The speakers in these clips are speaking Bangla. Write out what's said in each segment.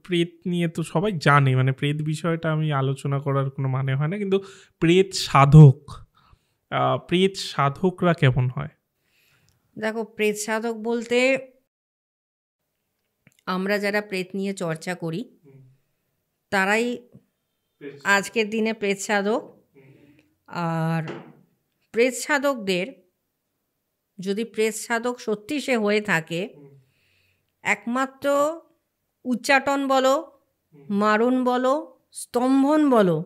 প্রেত নিয়ে তো সবাই জানে, মানে প্রেত বিষয়টা আমি আলোচনা করার কোনো মানে হয় না, কিন্তু প্রেত সাধক, প্রেত সাধকরা কেমন হয়? দেখো, প্রেত সাধক বলতে আমরা যারা প্রেত নিয়ে চর্চা করি তারাই আজকের দিনে প্রেত সাধক। আর প্রেত সাধকদের, যদি প্রেত সাধক সত্যি সে হয়ে থাকে, একমাত্র উচ্চাটন বলো, মারণ বলো, স্তম্ভন বলো,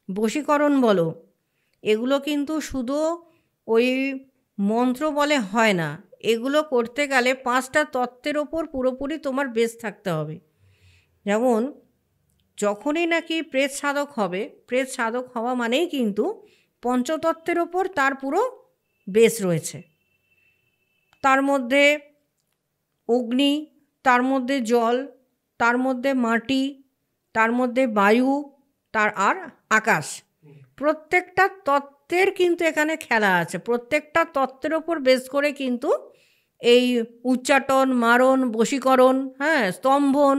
বশীকরণ বলো, এগুলো কিন্তু শুধু ওই মন্ত্র বলে হয় না। এগুলো করতে গেলে 5টা তত্ত্বের ওপর পুরোপুরি তোমার বেস থাকতে হবে। যেমন যখনই নাকি প্রেত সাধক হবে, প্রেত সাধক হওয়া মানেই কিন্তু পঞ্চতত্ত্বের ওপর তার পুরো বেস রয়েছে। তার মধ্যে অগ্নি, তার মধ্যে জল, তার মধ্যে মাটি, তার মধ্যে বায়ু, আর আকাশ। প্রত্যেকটা তত্ত্বের কিন্তু এখানে খেলা আছে। প্রত্যেকটা তত্ত্বের ওপর বেস করে কিন্তু এই উচ্চাটন, মারণ, বশীকরণ, হ্যাঁ, স্তম্ভন।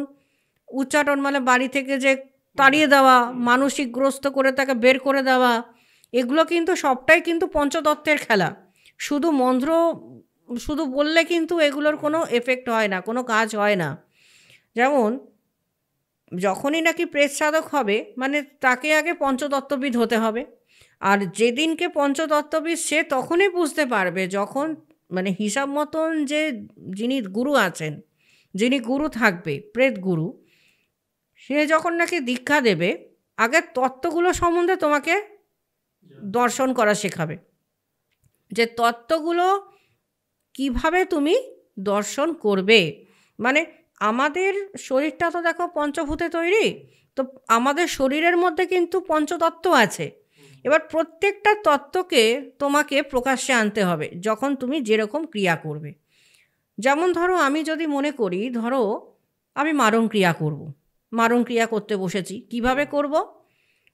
উচ্চাটন মানে বাড়ি থেকে যে তাড়িয়ে দেওয়া, মানসিকগ্রস্ত করে তাকে বের করে দেওয়া, এগুলো কিন্তু সবটাই কিন্তু পঞ্চতত্ত্বের খেলা। শুধু মন্ত্র শুধু বললে কিন্তু এগুলোর কোনো এফেক্ট হয় না, কোনো কাজ হয় না। যেমন যখনই নাকি প্রেত সাধক হবে মানে তাকে আগে পঞ্চতত্ত্ববিদ হতে হবে। আর যেদিনকে পঞ্চতত্ত্ববিদ সে তখনই বুঝতে পারবে যখন মানে হিসাব মতন যে যিনি গুরু আছেন, যিনি গুরু থাকবে, প্রেত গুরু, সে যখন নাকি দীক্ষা দেবে আগে তত্ত্বগুলো সম্বন্ধে তোমাকে দর্শন করা শেখাবে, যে তত্ত্বগুলো কিভাবে তুমি দর্শন করবে। মানে আমাদের শরীরটা তো দেখো পঞ্চভূতে তৈরি, তো আমাদের শরীরের মধ্যে কিন্তু পঞ্চতত্ত্ব আছে। এবার প্রত্যেকটা তত্ত্বকে তোমাকে প্রকাশ্যে আনতে হবে যখন তুমি যেরকম ক্রিয়া করবে। যেমন ধরো আমি যদি মনে করি, ধরো আমি মারণ ক্রিয়া করব, মারণ ক্রিয়া করতে বসেছি, কিভাবে করব?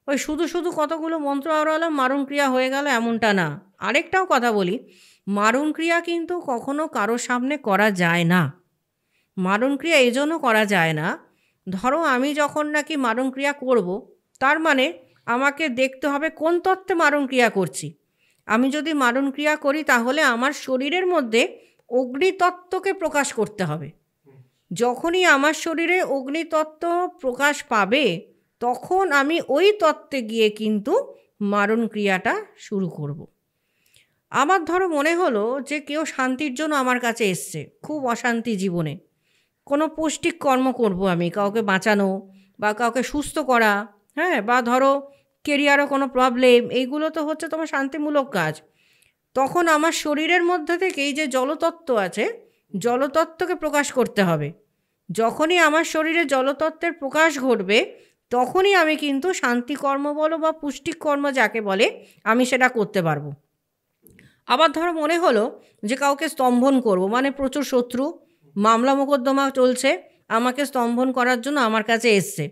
ওই শুধু শুধু কতগুলো মন্ত্র আওড়ালাম, মারণ ক্রিয়া হয়ে গেল, এমনটা না। আরেকটাও কথা বলি, মারণ ক্রিয়া কিন্তু কখনো কারোর সামনে করা যায় না। মারণ ক্রিয়া এই জন্য করা যায় না, ধরো আমি যখন নাকি মারণ ক্রিয়া করব, তার মানে আমাকে দেখতে হবে কোন তত্ত্বে মারণ ক্রিয়া করছি। আমি যদি মারণ ক্রিয়া করি তাহলে আমার শরীরের মধ্যে অগ্নিতত্ত্বকে প্রকাশ করতে হবে। যখনই আমার শরীরে অগ্নিতত্ত্ব প্রকাশ পাবে তখন আমি ওই তত্ত্বে গিয়ে কিন্তু মারণ ক্রিয়াটা শুরু করব। আমার ধরো মনে হলো যে কেউ শান্তির জন্য আমার কাছে এসছে, খুব অশান্তি জীবনে, কোনো পৌষ্টিক কর্ম করব আমি, কাউকে বাঁচানো বা কাউকে সুস্থ করা, হ্যাঁ, বা ধরো কেরিয়ারও কোনো প্রবলেম, এইগুলো তো হচ্ছে তোমার শান্তিমূলক কাজ। তখন আমার শরীরের মধ্যে থেকে এই যে জলতত্ত্ব আছে, জলতত্ত্বকে প্রকাশ করতে হবে। যখনই আমার শরীরে জলতত্ত্বের প্রকাশ ঘটবে তখনই আমি কিন্তু শান্তিকর্ম বলো বা পুষ্টিক কর্ম যাকে বলে আমি সেটা করতে পারবো। আবার ধরো মনে হলো যে কাউকে স্তম্ভন করব, মানে প্রচুর শত্রু, মামলা মোকদ্দমা চলছে, আমাকে স্তম্ভন করার জন্য আমার কাছে এসছে।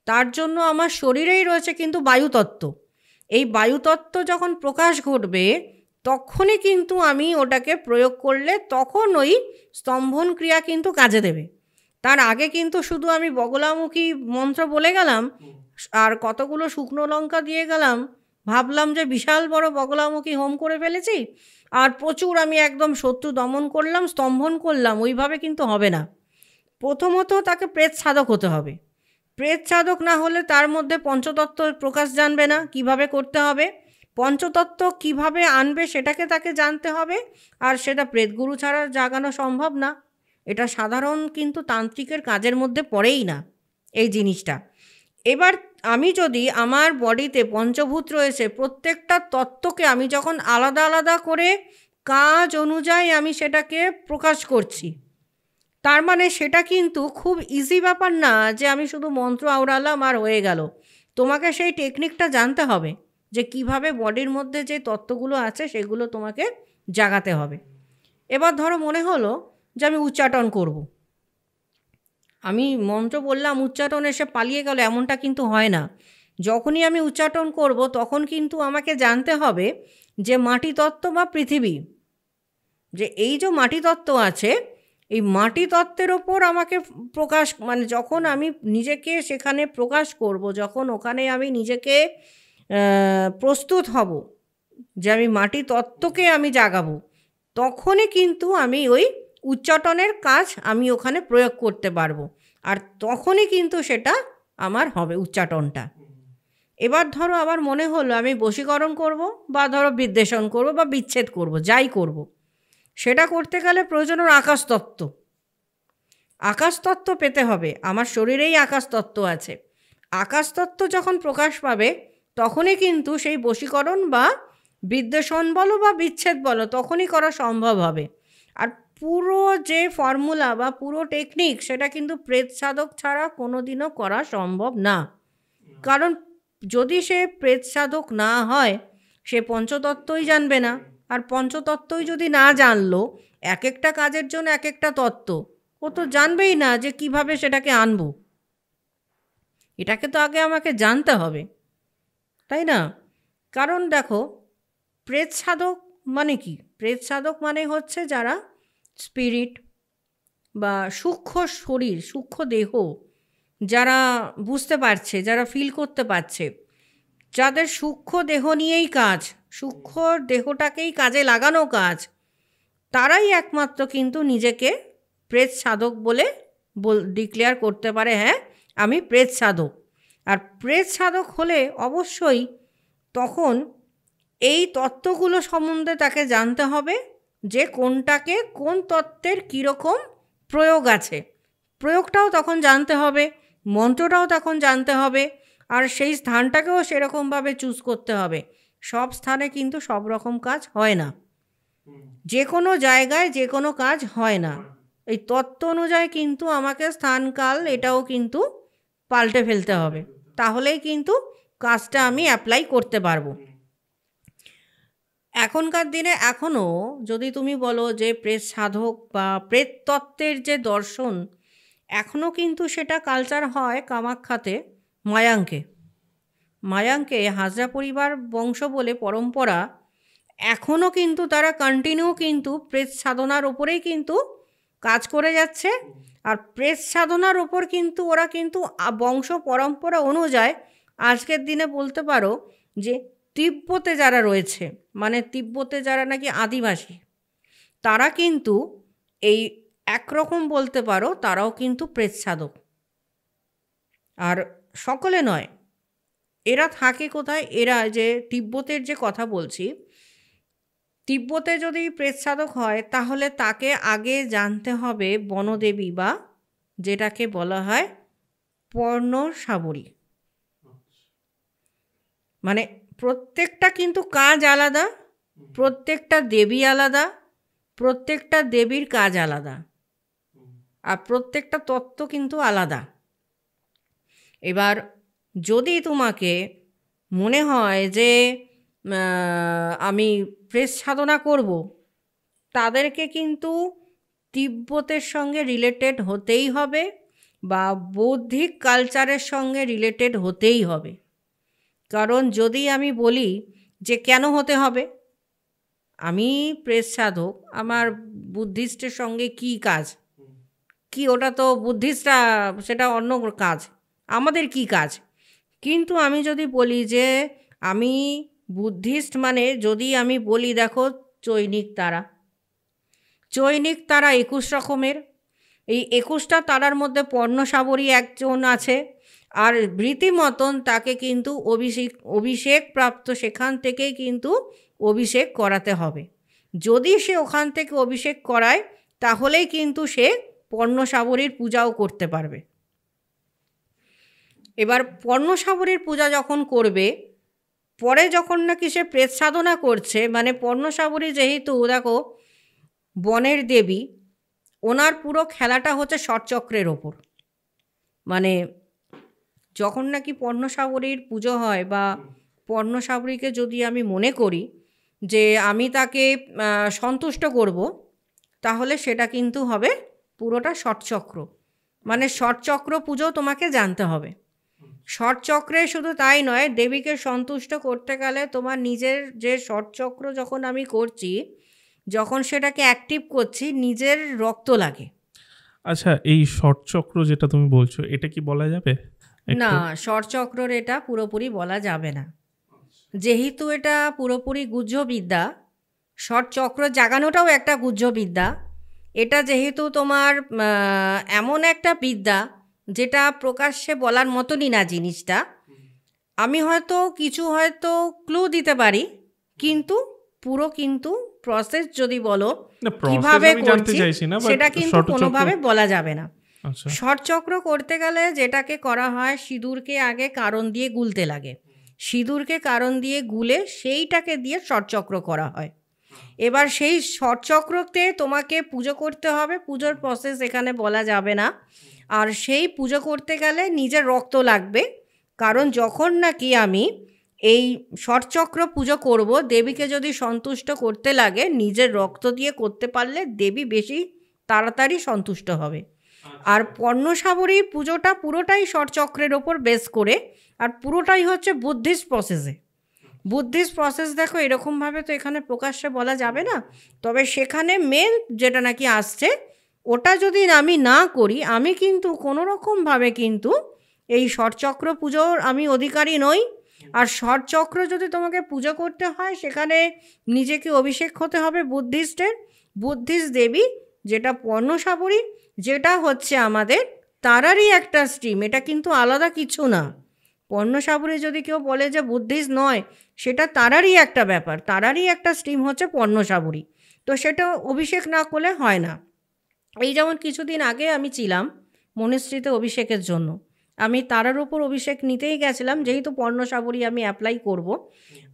তার জন্য আমার শরীরেই রয়েছে কিন্তু বায়ুতত্ত্ব। এই বায়ুতত্ত্ব যখন প্রকাশ ঘটবে তখনই কিন্তু আমি ওটাকে প্রয়োগ করলে তখন ওই স্তম্ভন ক্রিয়া কিন্তু কাজে দেবে। তার আগে কিন্তু শুধু আমি বগলামুখী মন্ত্র বলে গেলাম আর কতগুলো শুকনো লঙ্কা দিয়ে গেলাম, ভাবলাম যে বিশাল বড় বগলামুখী হোম করে ফেলেছি আর প্রচুর আমি একদম শত্রু দমন করলাম, স্তম্ভন করলাম, ওইভাবে কিন্তু হবে না। প্রথমত তাকে প্রেত সাধক হতে হবে। প্রেত সাধক না হলে তার মধ্যে পঞ্চতত্ত্বের প্রকাশ জানবে না, কিভাবে করতে হবে, পঞ্চতত্ত্ব কিভাবে আনবে সেটাকে তাকে জানতে হবে। আর সেটা প্রেতগুরু ছাড়া জাগানো সম্ভব না। এটা সাধারণ কিন্তু তান্ত্রিকের কাজের মধ্যে পড়েই না এই জিনিসটা। এবার আমি যদি আমার বডিতে পঞ্চভূত রয়েছে, প্রত্যেকটা তত্ত্বকে আমি যখন আলাদা আলাদা করে কাজ অনুযায়ী আমি সেটাকে প্রকাশ করছি, তার মানে সেটা কিন্তু খুব ইজি ব্যাপার না যে আমি শুধু মন্ত্র আওড়ালাম আর হয়ে গেল। তোমাকে সেই টেকনিকটা জানতে হবে যে কিভাবে বডির মধ্যে যে তত্ত্বগুলো আছে সেগুলো তোমাকে জাগাতে হবে। এবার ধরো মনে হলো যে আমি উচ্চাটন করব, আমি মন্ত্র বললাম, উচ্চাটন এসে পালিয়ে গেল, এমনটা কিন্তু হয় না। যখনই আমি উচ্চাটন করব তখন কিন্তু আমাকে জানতে হবে যে মাটি তত্ত্ব বা পৃথিবী, যে এই যে মাটি তত্ত্ব আছে এই মাটি তত্ত্বের ওপর আমাকে প্রকাশ, মানে যখন আমি নিজেকে সেখানে প্রকাশ করব, যখন ওখানে আমি নিজেকে প্রস্তুত হব যে আমি মাটি তত্ত্বকে আমি জাগাবো, তখনই কিন্তু আমি ওই উচ্চাটনের কাজ আমি ওখানে প্রয়োগ করতে পারবো, আর তখনই কিন্তু সেটা আমার হবে উচ্চাটনটা। এবার ধরো আমার মনে হলো আমি বশীকরণ করব, বা ধরো বিদ্বেষণ করব, বা বিচ্ছেদ করব, যাই করব, সেটা করতে গেলে প্রয়োজন ওর আকাশতত্ত্ব। আকাশতত্ত্ব পেতে হবে, আমার শরীরেই আকাশতত্ত্ব আছে। আকাশতত্ত্ব যখন প্রকাশ পাবে তখনই কিন্তু সেই বশীকরণ বা বিদ্বেষণ বলো বা বিচ্ছেদ বলো তখনই করা সম্ভব হবে। আর পুরো যে ফর্মুলা বা পুরো টেকনিক সেটা কিন্তু প্রেত সাধক ছাড়া কোনো দিনও করা সম্ভব না। কারণ যদি সে প্রেত সাধক না হয়, সে পঞ্চতত্ত্বই জানবে না। আর পঞ্চতত্ত্বই যদি না জানলো, এক একটা কাজের জন্য এক একটা তত্ত্ব, ও তো জানবেই না যে কিভাবে সেটাকে আনবো। এটাকে তো আগে আমাকে জানতে হবে, তাই না? কারণ দেখো, প্রেত সাধক মানে কি? প্রেত সাধক মানে হচ্ছে যারা স্পিরিট বা সূক্ষ্ম শরীর, সূক্ষ্ম দেহ যারা বুঝতে পারছে, যারা ফিল করতে পারছে, যাদের সূক্ষ্ম দেহ নিয়েই কাজ, সূক্ষ্ম দেহটাকেই কাজে লাগানো কাজ, তারাই একমাত্র কিন্তু নিজেকে প্রেত সাধক বলে ডিক্লেয়ার করতে পারে, হ্যাঁ আমি প্রেত সাধক। আর প্রেত সাধক হলে অবশ্যই তখন এই তত্ত্বগুলো সম্বন্ধে তাকে জানতে হবে, যে কোনটাকে কোন তত্ত্বের কীরকম প্রয়োগ আছে, প্রয়োগটাও তখন জানতে হবে, মন্ত্রটাও তখন জানতে হবে, আর সেই স্থানটাকেও সেরকমভাবে চুজ করতে হবে। সব স্থানে কিন্তু সব রকম কাজ হয় না, যে কোনো জায়গায় যে কোনো কাজ হয় না। এই তত্ত্ব অনুযায়ী কিন্তু আমাকে স্থান কাল এটাও কিন্তু পাল্টে ফেলতে হবে, তাহলেই কিন্তু কাজটা আমি অ্যাপ্লাই করতে পারবো। এখনকার দিনে এখনও যদি তুমি বলো যে প্রেত সাধক বা প্রেত তত্ত্বের যে দর্শন, এখনও কিন্তু সেটা কালচার হয় কামাখ্যাতে, মায়াঙ্কে। মায়াঙ্কে হাজরা পরিবার বংশ বলে পরম্পরা, এখনও কিন্তু তারা কন্টিনিউ কিন্তু প্রেত সাধনার ওপরেই কিন্তু কাজ করে যাচ্ছে। আর প্রেত সাধনার ওপর কিন্তু ওরা কিন্তু বংশ পরম্পরা অনুযায়ী আজকের দিনে বলতে পারো যে তিব্বতে যারা রয়েছে, মানে তিব্বতে যারা নাকি আদিবাসী, তারা কিন্তু এই একরকম বলতে পারো তারাও কিন্তু প্রেত সাধক। আর সকলে নয়, এরা থাকে কোথায়? এরা যে তিব্বতের যে কথা বলছি, তিব্বতে যদি প্রেত সাধক হয় তাহলে তাকে আগে জানতে হবে বনদেবী, বা যেটাকে বলা হয় পর্ণশাবরী। মানে প্রত্যেকটা কিন্তু কাজ আলাদা, প্রত্যেকটা দেবী আলাদা, প্রত্যেকটা দেবীর কাজ আলাদা, আর প্রত্যেকটা তত্ত্ব কিন্তু আলাদা। এবার যদি তোমাকে মনে হয় যে আমি প্রেত সাধনা করব, তাদেরকে কিন্তু তিব্বতের সঙ্গে রিলেটেড হতেই হবে, বা বৌদ্ধিক কালচারের সঙ্গে রিলেটেড হতেই হবে। কারণ যদি আমি বলি যে কেন হতে হবে, আমি প্রেত সাধক, আমার বুদ্ধিস্টের সঙ্গে কি কাজ, কি ওটা তো বুদ্ধিস্টরা, সেটা অন্য কাজ, আমাদের কি কাজ? কিন্তু আমি যদি বলি যে আমি বুদ্ধিস্ট, মানে যদি আমি বলি দেখো চৈনিক তারা, চৈনিক তারা 21 রকমের, এই 21টা তারার মধ্যে পর্ণশাবরী একজন আছে, আর রীতিমতন তাকে কিন্তু অভিষেক প্রাপ্ত, সেখান থেকেই কিন্তু অভিষেক করাতে হবে। যদি সে ওখান থেকে অভিষেক করায় তাহলেই কিন্তু সে পর্ণশাবরীর পূজাও করতে পারবে। এবার পর্ণশাবরীর পূজা যখন করবে, পরে যখন নাকি সে প্রেত সাধনা করছে, মানে পর্ণশাবরী যেহেতু দেখো বনের দেবী, ওনার পুরো খেলাটা হচ্ছে ষটচক্রের ওপর। মানে যখন নাকি পর্ণশাবরীর পুজো হয়, বা পর্ণশাবরীকে যদি আমি মনে করি যে আমি তাকে সন্তুষ্ট করব, তাহলে সেটা কিন্তু হবে পুরোটা ষটচক্র। মানে ষটচক্র পুজো তোমাকে জানতে হবে। ষটচক্রে শুধু তাই নয়, দেবীকে সন্তুষ্ট করতে গেলে তোমার নিজের যে ষটচক্র যখন আমি করছি, যখন সেটাকে অ্যাক্টিভ করছি, নিজের রক্ত লাগে। আচ্ছা, এই ষটচক্র যেটা তুমি বলছো, এটা কি বলা যাবে একটু? না, ষটচক্রর এটা পুরোপুরি বলা যাবে না, যেহেতু এটা পুরোপুরি গুহ্যবিদ্যা। ষটচক্র জাগানোটাও একটা গুহ্যবিদ্যা। এটা যেহেতু তোমার এমন একটা বিদ্যা যেটা প্রকাশ্যে বলার মতনই না জিনিসটা। আমি হয়তো কিছু হয়তো ক্লু দিতে পারি, কিন্তু পুরো কিন্তু প্রসেস যদি বলো না, process কিভাবে আমি জানতে করছি চাইছি না, but সেটা কিন্তু ষটচক্র- কোনোভাবে বলা যাবে না। আচ্ছা, ষটচক্র করতে গেলে যেটাকে করা হয়, সিঁদুরকে আগে কারণ দিয়ে গুলতে লাগে। সিঁদুরকে কারণ দিয়ে গুলে সেইটাকে দিয়ে ষটচক্র করা হয়। এবার সেই ষটচক্রতে তোমাকে পুজো করতে হবে, পুজোর প্রসেস এখানে বলা যাবে না। আর সেই পুজো করতে গেলে নিজের রক্ত লাগবে, কারণ যখন নাকি আমি এই ষটচক্র পুজো করব, দেবীকে যদি সন্তুষ্ট করতে লাগে নিজের রক্ত দিয়ে করতে পারলে দেবী বেশি তাড়াতাড়ি সন্তুষ্ট হবে। আর পর্ণসাবরী পুজোটা পুরোটাই ষটচক্রের ওপর বেস করে, আর পুরোটাই হচ্ছে বুদ্ধিস্ট প্রসেসে। বুদ্ধিস্ট প্রসেস দেখো এরকমভাবে তো এখানে প্রকাশ্যে বলা যাবে না, তবে সেখানে মেন যেটা নাকি আসছে ওটা যদি আমি না করি, আমি কিন্তু কোনো রকমভাবে কিন্তু এই ষটচক্র পুজোর আমি অধিকারী নই। আর ষটচক্র যদি তোমাকে পুজো করতে হয়, সেখানে নিজেকে অভিষেক হতে হবে বুদ্ধিস্ট দেবী, যেটা পর্ণসাবরী, যেটা হচ্ছে আমাদের তারারই একটা স্ট্রিম। এটা কিন্তু আলাদা কিছু না। পর্ণসাবরী যদি কেউ বলে যে বুদ্ধিস্ট নয়, সেটা তারারই একটা ব্যাপার, তারারই একটা স্ট্রিম হচ্ছে পর্ণসাবরী। তো সেটা অভিষেক না করলে হয় না। এই যেমন কিছুদিন আগে আমি ছিলাম মনস্রিতে অভিষেকের জন্য, আমি তারার ওপর অভিষেক নিতেই গেছিলাম, যেহেতু পর্ণসাবরী আমি অ্যাপ্লাই করব।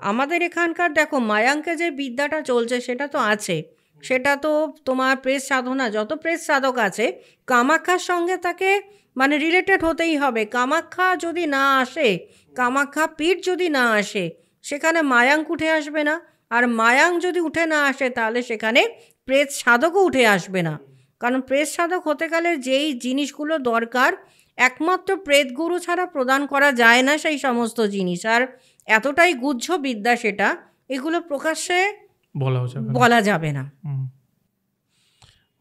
আমাদের এখানকার দেখো মায়াঙ্কে যে বিদ্যাটা চলছে সেটা তো আছে, সেটা তো তোমার প্রেস সাধনা, যত প্রেস সাধক আছে কামাখ্যার সঙ্গে তাকে মানে রিলেটেড হতেই হবে। কামাখ্যা যদি না আসে, কামাখ্যা পীঠ যদি না আসে, সেখানে মায়াঙ্ক উঠে আসবে না। আর মায়াঙ্ক যদি উঠে না আসে, তাহলে সেখানে প্রেস সাধকও উঠে আসবে না। কারণ প্রেস সাধক হতে গেলে যেই জিনিসগুলো দরকার, একমাত্র প্রেতগুরু ছাড়া প্রদান করা যায় না সেই সমস্ত জিনিস। আর এতটাই গুহ্য বিদ্যা সেটা, এগুলো প্রকাশ্যে বলা যাবে না।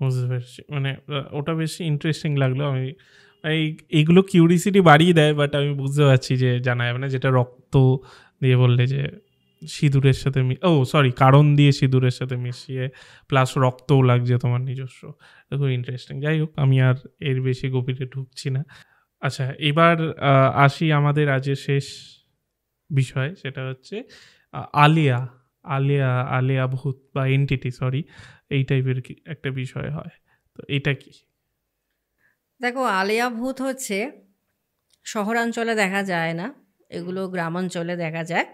বুঝতে পেরেছি, মানে ওটা বেশি ইন্টারেস্টিং লাগলো। আমি এইগুলো কিউরিসিটি বাড়িয়ে দেয়, বাট আমি বুঝতে পারছি যে জানা যাবে না। যেটা রক্ত দিয়ে বললে যে সিঁদুরের সাথে কারণ দিয়ে সিঁদুরের সাথে মিশিয়ে প্লাস রক্তও লাগছে তোমার নিজস্ব, খুব ইন্টারেস্টিং। যাই হোক, আমি আর এর বেশি গভীরে ঢুকছি না। আচ্ছা, এবার আসি আমাদের আজকের শেষ বিষয়, সেটা হচ্ছে আলিয়া আলিয়া আলিয়া ভূত বা এন্টিটি, এই টাইপের একটা বিষয় হয়। তো এটা কি? দেখো, আলিয়া ভূত হচ্ছে শহরাঞ্চলে দেখা যায় না, এগুলো গ্রামাঞ্চলে দেখা যায়।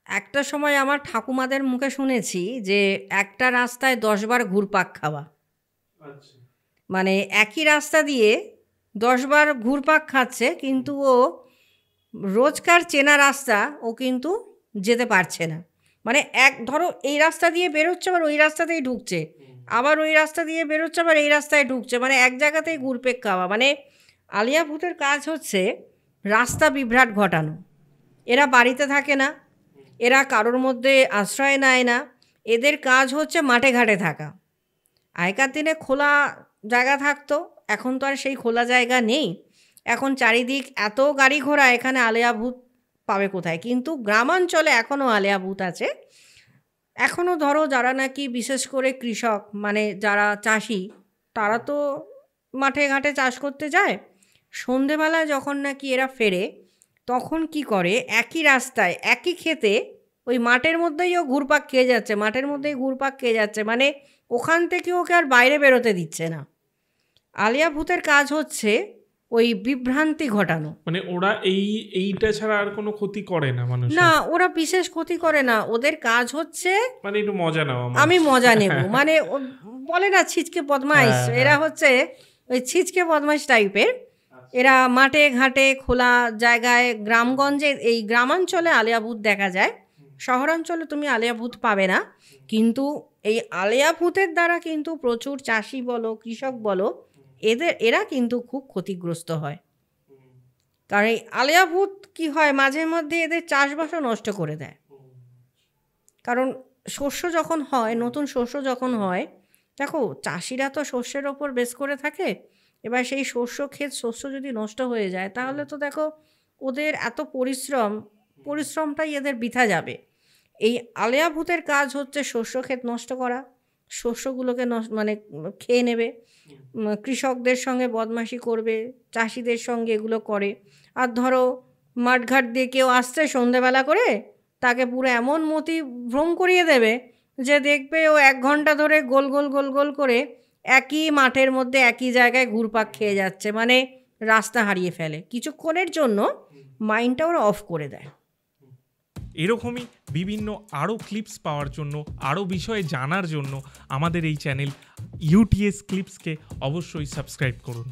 একটা সময় আমার ঠাকুমাদের মুখে শুনেছি যে একটা রাস্তায় 10 বার ঘুরপাক খাওয়া, মানে একই রাস্তা দিয়ে 10 বার ঘুরপাক খাচ্ছে, কিন্তু ও রোজকার চেনা রাস্তা ও কিন্তু যেতে পারছে না। মানে ধরো এই রাস্তা দিয়ে বেরোচ্ছে, আবার ওই রাস্তাতেই ঢুকছে, আবার ওই রাস্তা দিয়ে বেরোচ্ছে, আবার এই রাস্তায় ঢুকছে, মানে এক জায়গাতেই ঘুরপেক খাওয়া। মানে আলিয়া ভূতের কাজ হচ্ছে রাস্তা বিভ্রাট ঘটানো। এরা বাড়িতে থাকে না, এরা কারোর মধ্যে আশ্রয় নেয় না, এদের কাজ হচ্ছে মাঠে ঘাটে থাকা। আগেকার দিনে খোলা জায়গা থাকতো, এখন তো আর সেই খোলা জায়গা নেই। এখন চারিদিক এত গাড়ি ঘোড়া, এখানে আলিয়া ভূত পাবে কোথায়? কিন্তু গ্রামাঞ্চলে এখনও আলিয়া ভূত আছে। এখনও ধরো যারা নাকি বিশেষ করে কৃষক, মানে যারা চাষি, তারা তো মাঠে ঘাটে চাষ করতে যায়। সন্ধেবেলায় যখন নাকি এরা ফেরে, তখন কি করে, একই রাস্তায় একই ক্ষেতে ওই মাঠের মধ্যেই ও ঘুরপাক খেয়ে যাচ্ছে, মাঠের মধ্যেই ঘুরপাক খেয়ে যাচ্ছে, মানে ওখান থেকে ওকে আর বাইরে বেরোতে দিচ্ছে না। আলিয়া ভূতের কাজ হচ্ছে ওই বিভ্রান্তি ঘটানো। মানে ওরা এইটা ছাড়া আর কোনো ক্ষতি করে না মানুষ? না, ওরা বিশেষ ক্ষতি করে না, ওদের কাজ হচ্ছে মানে একটু মজা নেওয়া, আমি মজা নেব। মানে বলে না ছিচকে বদমাইশ, এরা হচ্ছে ওই ছিচকে বদমাইশ টাইপের। এরা মাঠে ঘাটে খোলা জায়গায়, গ্রামগঞ্জে, এই গ্রামাঞ্চলে আলিয়া ভূত দেখা যায়। শহরাঞ্চলে তুমি আলিয়া ভূত পাবে না। কিন্তু এই আলিয়া ভূতের দ্বারা কিন্তু প্রচুর চাষি বলো, কৃষক বলো, এরা কিন্তু খুব ক্ষতিগ্রস্ত হয়। কারণ এই আলিয়া ভূত কী হয়, মাঝে মধ্যে এদের চাষবাসও নষ্ট করে দেয়। কারণ শস্য যখন হয়, নতুন শস্য যখন হয়, দেখো চাষিরা তো শস্যের ওপর বেস করে থাকে, এবার সেই শস্য যদি নষ্ট হয়ে যায় তাহলে তো দেখো ওদের এত পরিশ্রমটাই এদের বৃথা যাবে। এই আলেয়া ভূতের কাজ হচ্ছে শস্য ক্ষেত নষ্ট করা, শস্যগুলোকে মানে খেয়ে নেবে, কৃষকদের সঙ্গে বদমাশি করবে, চাষিদের সঙ্গে এগুলো করে। আর ধরো মাঠঘাট দিয়ে কেউ আসছে সন্ধেবেলা করে, তাকে পুরো এমন মতি ভ্রম করিয়ে দেবে যে দেখবে ও 1 ঘন্টা ধরে গোল গোল গোল গোল করে একই মাঠের মধ্যে একই জায়গায় ঘুরপাক খেয়ে যাচ্ছে, মানে রাস্তা হারিয়ে ফেলে। কিছুক্ষণের জন্য মাইন্ডটা ওরা অফ করে দেয়। এরকমই বিভিন্ন আরও ক্লিপস পাওয়ার জন্য, আরও বিষয়ে জানার জন্য আমাদের এই চ্যানেল ইউটিএস ক্লিপসকে অবশ্যই সাবস্ক্রাইব করুন।